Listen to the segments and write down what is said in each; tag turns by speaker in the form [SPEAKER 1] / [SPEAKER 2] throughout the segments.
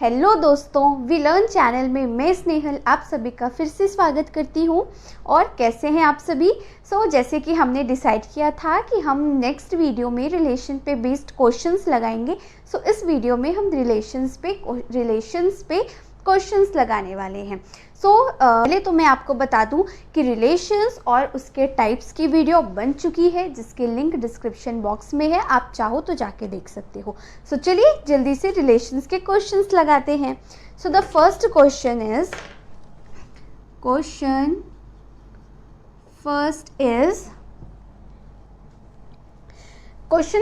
[SPEAKER 1] Hello दोस्तों, we learn channel में मैं स्नेहल आप सभी का फिर से स्वागत करती हूँ। और कैसे हैं आप सभी। जैसे कि हमने डिसाइड किया था कि हम नेक्स्ट वीडियो में रिलेशन पे बेस्ड क्वेश्चंस लगाएंगे। इस वीडियो में हम रिलेशंस पे क्वेश्चंस लगाने वाले हैं। पहले तो मैं आपको बता दूं कि रिलेशंस और उसके टाइप्स की वीडियो बन चुकी है, जिसकी लिंक डिस्क्रिप्शन बॉक्स में है, आप चाहो तो जाके देख सकते हो। चलिए जल्दी से रिलेशंस के क्वेश्चंस लगाते हैं। द फर्स्ट क्वेश्चन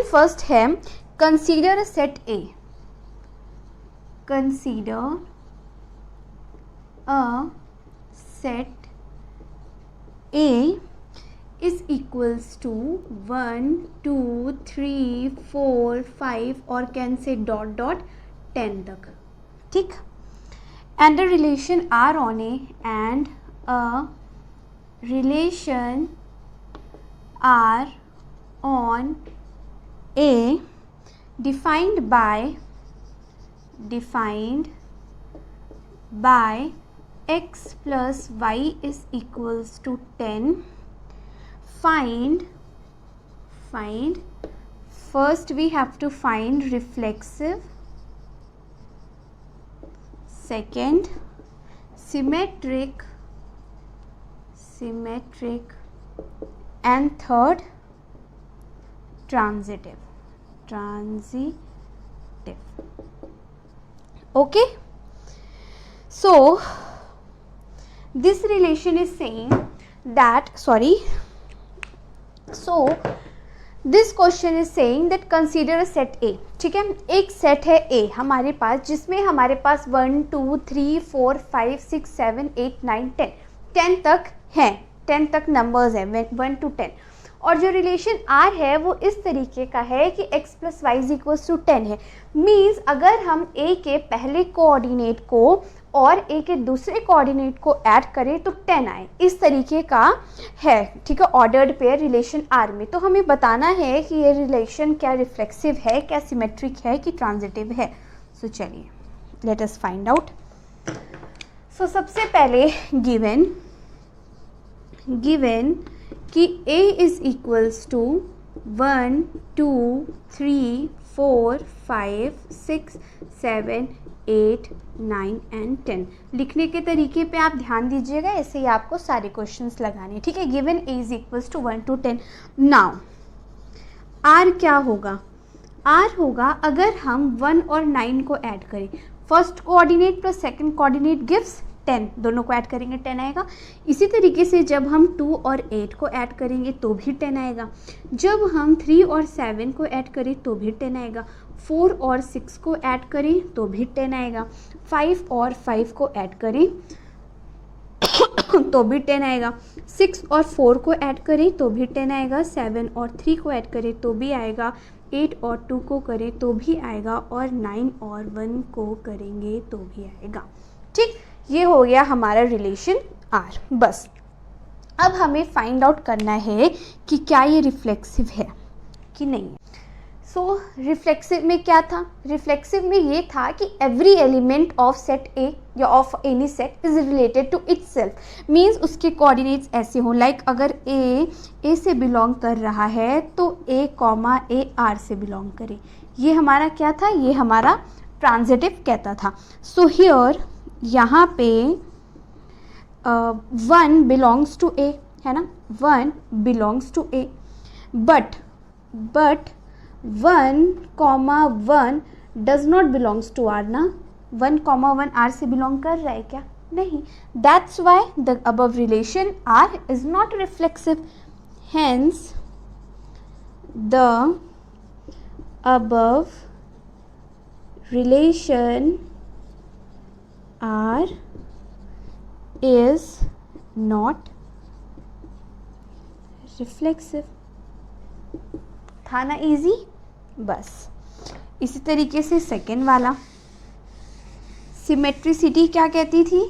[SPEAKER 1] फर्स्ट है consider set A. Consider a set A is equals to 1 2 3 4 5 और कैन से डॉट डॉट 10 तक, ठीक। And the relation R on A and a relation R on A defined by x plus y is equals to 10. Find first we have to find reflexive, second symmetric and third transitive. Okay, so this relation is saying that this question is saying that consider a set A, ठीक है। एक set है A हमारे पास, जिसमें हमारे पास 1 2 3 4 5 6 7 8 9 10 तक है, 10 तक नंबर्स है 1 to 10। और जो रिलेशन R है वो इस तरीके का है कि x plus y is equals to 10 है। मीन्स अगर हम A के पहले कोऑर्डिनेट को और A के दूसरे कोऑर्डिनेट को ऐड करें तो 10 आए, इस तरीके का है, ठीक है। ऑर्डर्ड पेयर रिलेशन R में तो हमें बताना है कि ये रिलेशन क्या रिफ्लेक्सिव है, क्या सिमेट्रिक है, कि ट्रांजिटिव है। चलिए लेट अस फाइंड आउट। सबसे पहले गिवन कि A is equals to 1 2 3 4 5 6 7 8 9 and 10। लिखने के तरीके पे आप ध्यान दीजिएगा, ऐसे ही आपको सारे क्वेश्चंस लगाने, ठीक है। Given A is equals to 1 to 10। Now R क्या होगा? R होगा अगर हम 1 और 9 को ऐड करें, first coordinate plus second coordinate gives 10, दोनों को ऐड करेंगे 10 आएगा। इसी तरीके से जब हम 2 और 8 को ऐड करेंगे तो भी 10 आएगा। जब हम 3 और 7 को ऐड करें तो भी 10 आएगा। 4 और 6 को ऐड करें तो भी 10 आएगा। 5 और 5 को ऐड करें तो भी 10 आएगा। 6 और 4 को ऐड करें तो भी 10 आएगा। 7 और 3 को ऐड करें तो भी आएगा। 8 और 2 को करें तो भी आएगा, और 9 और 1 को करेंगे तो भी आएगा, ठीक। ये हो गया हमारा रिलेशन R। बस अब हमें फाइंड आउट करना है कि क्या ये रिफ्लेक्सिव है कि नहीं। रिफ्लेक्सिव में क्या था? रिफ्लेक्सिव में ये था कि every element of set A या of any set is related to itself. Means उसके कोऑर्डिनेट्स ऐसे हों, लाइक अगर A से बिलोंग कर रहा है तो A, A R से बिलोंग करे। ये हमारा क्या था? ये हमारा ट्रांजिटिव कहता था। हियर यहाँ पे 1 बिलोंग्स टू A है ना, 1 belongs to A, but 1, 1 does not belongs to R ना। 1, 1 R से बिलोंग कर रहा है क्या? नहीं। That's why the above relation R is not reflexive. Hence the above relation R is not reflexive। था ना इजी? बस इसी तरीके से सेकेंड वाला सिमेट्रिसिटी क्या कहती थी?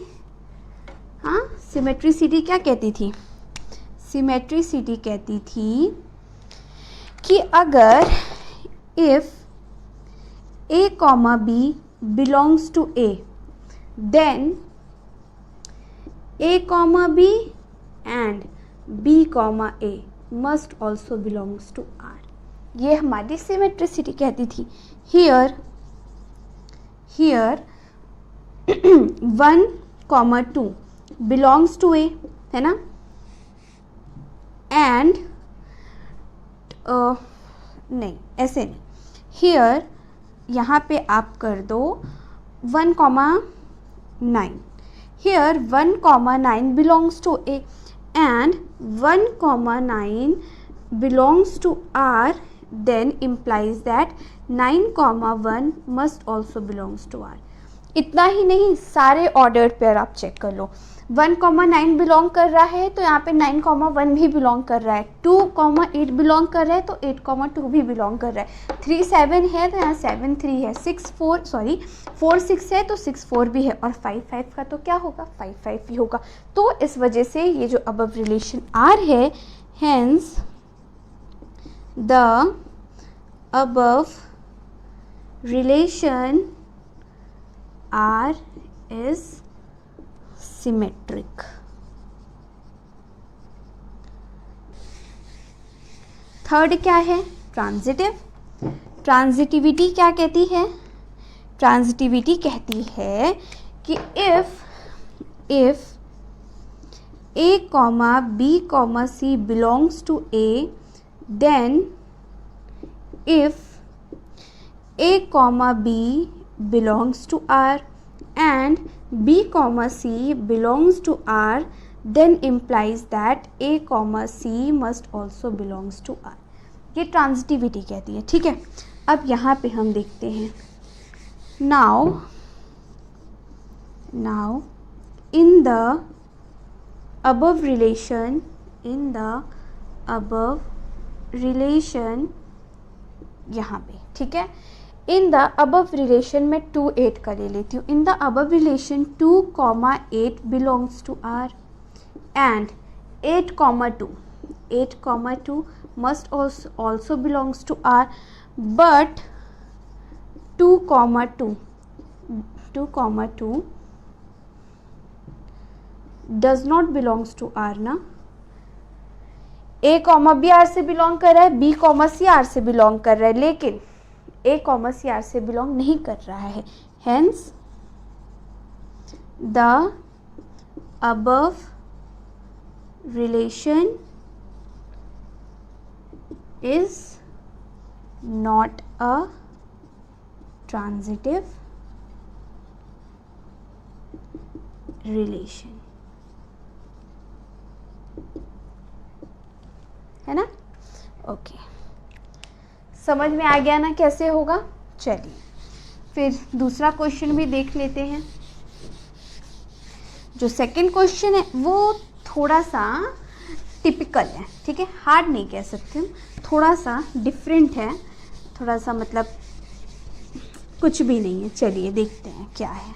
[SPEAKER 1] हाँ, सिमेट्रिसिटी क्या कहती थी? सिमेट्रिसिटी कहती थी कि अगर if A, B belongs to A, then A comma B and B comma A must also belongs to R. ये हमारी सिमेट्रिसिटी कहती थी. Here 1 comma 2 belongs to A, है ना, and नहीं ऐसे नहीं. Here यहाँ पे आप कर दो 1 comma 9. Here 1 comma 9 belongs to A and 1 comma 9 belongs to R, then implies that 9 comma 1 must also belongs to R. इतना ही नहीं, सारे ऑर्डर्ड पेयर आप चेक कर लो. 1 comma 9 बिलोंग कर रहा है तो यहाँ पे 9 comma 1 भी बिलोंग कर रहा है. 2 comma 8 बिलोंग कर रहा है तो 8 comma 2 भी बिलोंग कर रहा है. 3 7 है तो यहाँ 7 3 है. 4 6 है तो 6 4 भी है. और 5 5 का तो क्या होगा, 5 5 भी होगा. तो इस वजह से ये जो अबव रिलेशन आर है, hence the above relation R is symmetric. Third क्या है, ट्रांजिटिव. ट्रांजिटिविटी क्या कहती है, ट्रांजिटिविटी कहती है कि if A comma B comma C belongs to A, then if A comma B belongs to R and B comma C belongs to R, then implies that A comma C must also belongs to R. ये transitivity कहती है. ठीक है, अब यहाँ पे हम देखते हैं. now in the above relation, यहाँ पे, ठीक है, इन द अबव रिलेशन में 2 8 का ले लेती हूँ. In the above relation 2 comma 8 belongs to R and 8 comma 2 must also belongs to R, but 2 comma 2 does not belongs to R ना. A comma B R से बिलोंग कर रहा है, B comma C R से belong कर रहा है, लेकिन A comma C R से बिलोंग नहीं कर रहा है. Hence the above relation is not a transitive relation. है ना. ओके, समझ में आ गया ना कैसे होगा. चलिए फिर दूसरा क्वेश्चन भी देख लेते हैं. जो सेकंड क्वेश्चन है वो थोड़ा सा टिपिकल है. ठीक है, हार्ड नहीं कह सकती हूँ, थोड़ा सा डिफरेंट है, थोड़ा सा मतलब कुछ भी नहीं है. चलिए देखते हैं क्या है.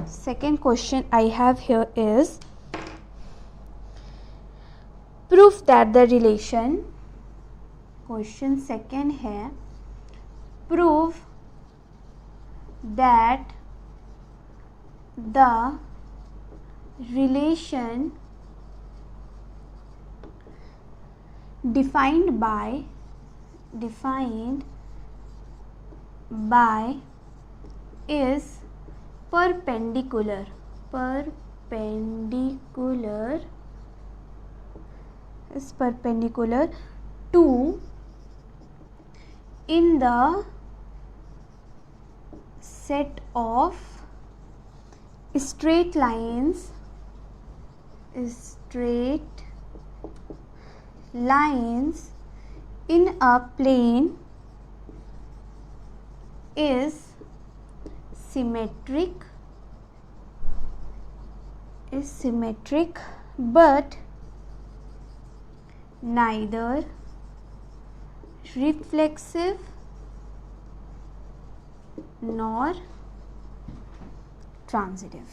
[SPEAKER 1] Second question I have here is proof that the relation. Question second है, prove that the relation defined by is perpendicular to in the set of straight lines in a plane is symmetric but neither reflexive nor transitive.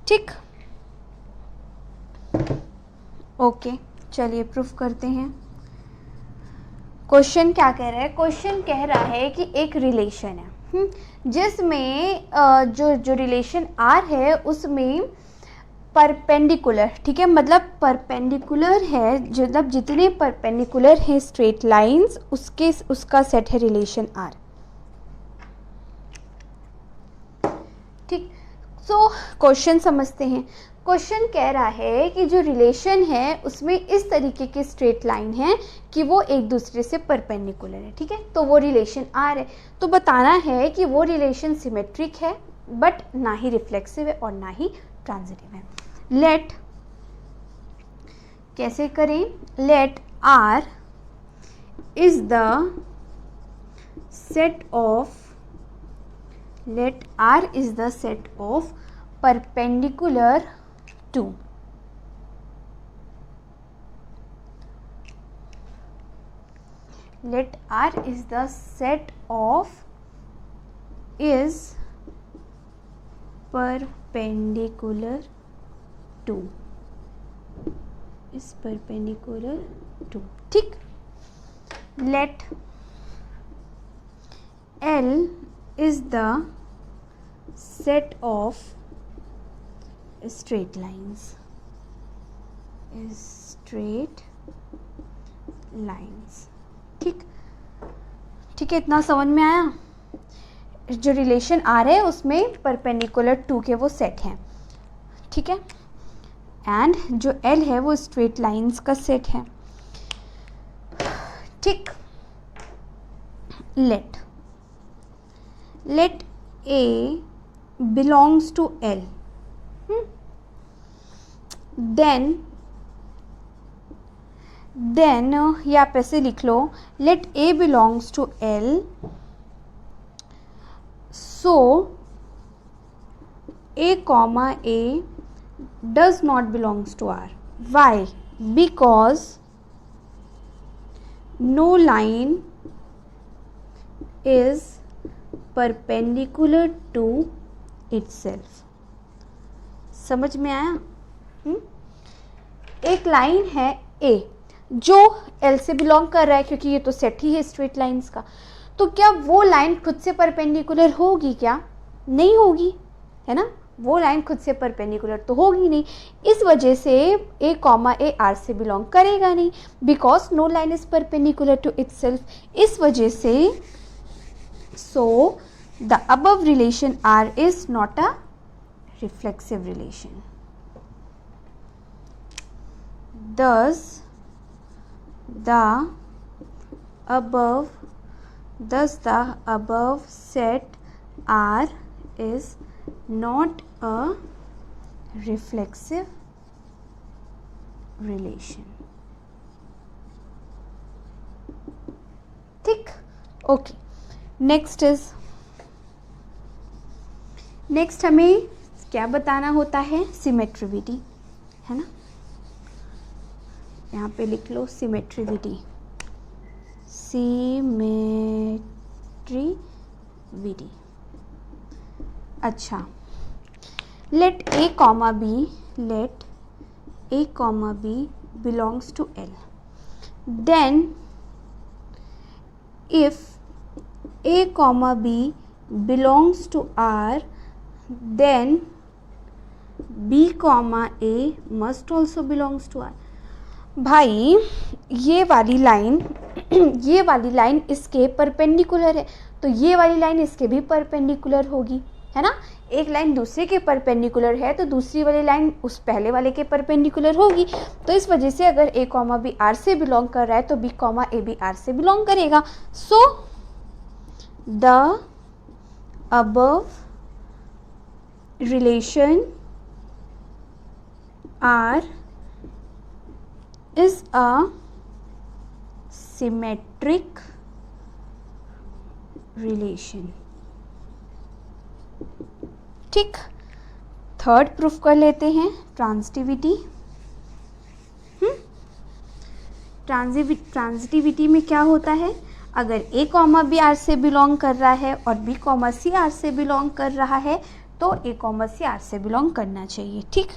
[SPEAKER 1] ठीक. Okay, चलिए proof करते हैं. Question क्या कह रहा है? Question कह रहा है कि एक रिलेशन है जिसमें जो रिलेशन आर है उसमें परपेंडिकुलर, ठीक है, मतलब परपेंडिकुलर है, मतलब जितने परपेंडिकुलर हैं स्ट्रेट लाइंस उसका सेट है रिलेशन आर। ठीक, सो क्वेश्चन समझते हैं। क्वेश्चन कह रहा है कि जो रिलेशन है उसमें इस तरीके की स्ट्रेट लाइन है कि वो एक दूसरे से परपेंडिकुलर है, ठीक है, तो वो रिलेशन आर है। तो बताना है कि वो रिलेशन सिमेट्रिक है बट ना ही रिफ्लेक्सिव है और ना ही ट्रांजिटिव है। लेट, कैसे करें? Let R is the set of, let R is the set of perpendicular to let R is the set of is perpendicular to is perpendicular to, ठीक। let L is the set of straight lines, straight lines, ठीक, ठीक है, इतना समझ में आया? जो relation आ रहे हैं उसमें परपेंडिकुलर टू के वो सेट हैं, ठीक है, एंड जो L है वो स्ट्रेट लाइंस का सेट है, ठीक। let A belongs to L, then ये आप ऐसे लिख लो, let A belongs to L, so A comma A does not belongs to R. Why? Because no line is perpendicular to itself. समझ में आया? एक लाइन है A जो L से बिलोंग कर रहा है, क्योंकि ये तो सेट ही है स्ट्रेट लाइंस का, तो क्या वो लाइन खुद से परपेंडिकुलर होगी? क्या नहीं होगी, है ना, वो लाइन खुद से परपेंडिकुलर तो होगी नहीं, इस वजह से A कॉमा A R से बिलोंग करेगा नहीं, because no line is perpendicular to itself. इस वजह से so the above relation R is not a reflexive relation. Thus the above set R is not a reflexive relation. ठीक, okay. Next हमें क्या बताना होता है? सिमेट्रिविटी, है ना, यहाँ पे लिख लो सिमेट्रिविटी, अच्छा, let A comma B belongs to L, then if A comma B belongs to R, then B comma A must also belongs to R. भाई ये वाली लाइन इसके परपेंडिकुलर है, तो ये वाली लाइन इसके भी परपेंडिकुलर होगी, है ना, एक लाइन दूसरे के परपेंडिकुलर है तो दूसरी वाली लाइन उस पहले वाले के परपेंडिकुलर होगी, तो इस वजह से अगर A कॉमा B R से बिलोंग कर रहा है तो B कॉमा A भी R से बिलोंग करेगा। सो the above relation R is a symmetric relation, ठीक। थर्ड प्रूफ कर लेते हैं, ट्रांजिटिविटी। ट्रांजिटिविटी में क्या होता है? अगर A कॉमा B R से बिलोंग कर रहा है और B कॉमा C R से बिलोंग कर रहा है तो A कॉमा C R से बिलोंग करना चाहिए, ठीक।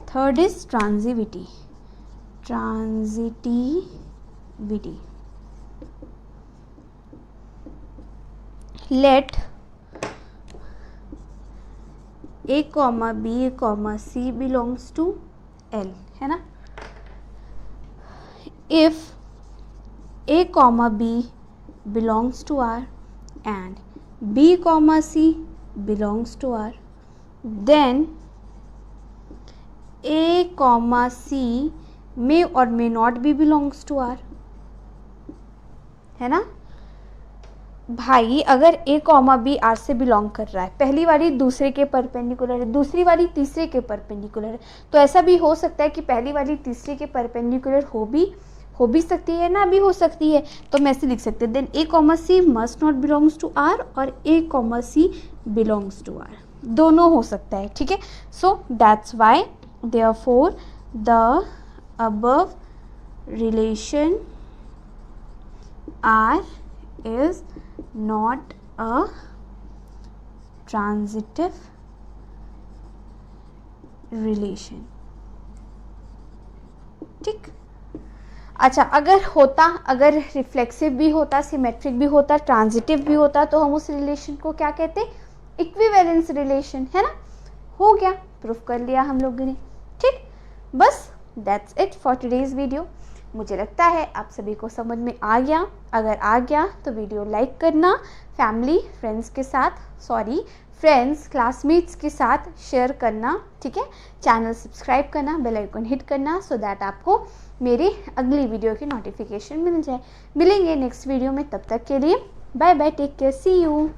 [SPEAKER 1] Third is transitivity. Let A comma B comma C belongs to L, है ना। If A comma B belongs to R and B comma C belongs to R, then A comma C may और may not be belongs to R, है ना भाई। अगर A comma B R से belong कर रहा है, पहली वाली दूसरे के परपेंडिकुलर है, दूसरी वाली तीसरे के परपेंडिकुलर है, तो ऐसा भी हो सकता है कि पहली वाली तीसरे के परपेंडिकुलर हो भी सकती है ना, भी हो सकती है। तो मैं ऐसे लिख सकते हैं then A comma C must not belongs to R और A comma C belongs to R, दोनों हो सकता है, ठीक है। So that's why therefore the above relation R is not a transitive relation, ठीक। अच्छा, अगर रिफ्लेक्सिव भी होता, सिमेट्रिक भी होता, ट्रांजिटिव भी होता, तो हम उस रिलेशन को क्या कहते, इक्विवेलेंस रिलेशन, है ना। हो गया, प्रूफ कर लिया हम लोगों ने, ठीक। बस that's it for today's video. मुझे लगता है आप सभी को समझ में आ गया। अगर आ गया तो वीडियो लाइक करना, फैमिली फ्रेंड्स के साथ, फ्रेंड्स क्लासमेट्स के साथ शेयर करना, ठीक है। चैनल सब्सक्राइब करना, बेल आइकन हिट करना, सो दैट आपको मेरी अगली वीडियो की नोटिफिकेशन मिल जाए। मिलेंगे नेक्स्ट वीडियो में, तब तक के लिए bye bye, take care, see you.